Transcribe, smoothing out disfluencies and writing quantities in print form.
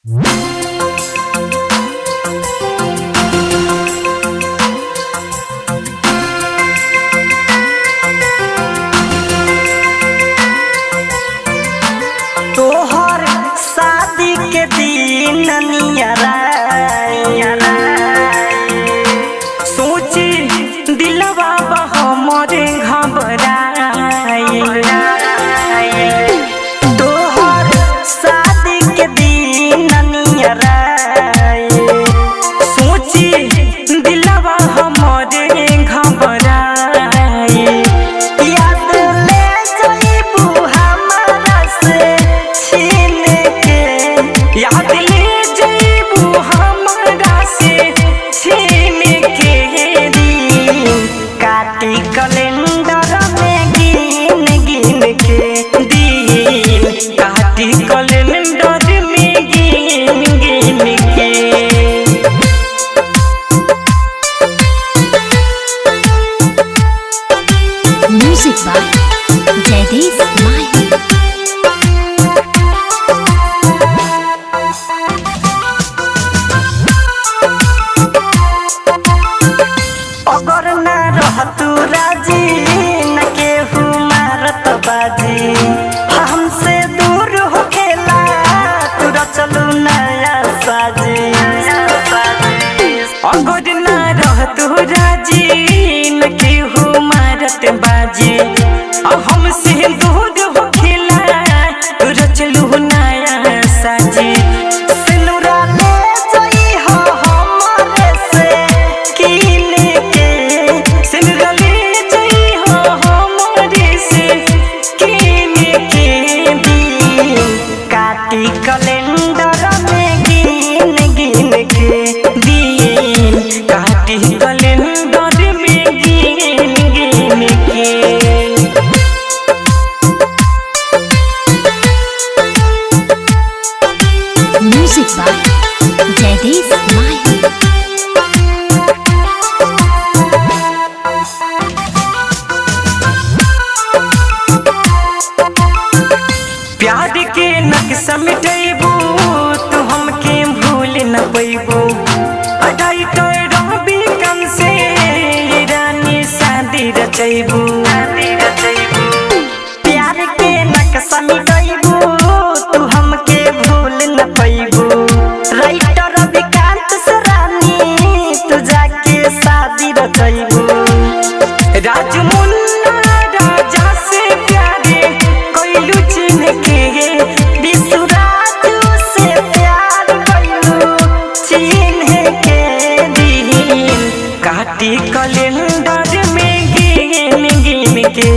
तोहर शादी के दिन सोची दिलवा हमरे घबराई। तोहर शादी के दिन सोची दिलवा हमरे घबराई। याद ले जइबू हमरा से छीन के, याद ले जइबू हमरा से छीन के। काटी कैलेंडर में गिन गिन के दिन, काटी कैलेंडर में गिन गिन के। म्यूजिक बाय जयदीप माही। अगर ना रहतू राजी न केहू मारत बाजी, हमसे दूर होखेला तू चलू नया साजी। अगर ना रहतू राजी न केहू मारत बाजी, हमसे दूर होखेला तू चलू नया साजी। सिनुरा ले जइहो हमरे से कीन के, सिनुरा ले जइहो हमरे से कीन के दिन। काटी कैलेंडर में गिन गिन के दिन, काटी कैलेंडर में गिन गिन के। म्यूजिक बाय जयदीप माही। प्यार के नक्शा मिटैबू तू हमके भूल न पैबू। अढ़ाई रवि कम से रानी शादी रचैबू। प्यार के नक्शा मिटैबू तू हमके भूल न पैबू। राइटर विकांत से रानी तू जाके शादी रचैबू। राजमुन्ना राजा से प्यारे कोइलू चिन्ह के, विश्वराजू से प्यार कोइलू चिन्ह के दिन। काटी कैलेंडर में गिन गिन के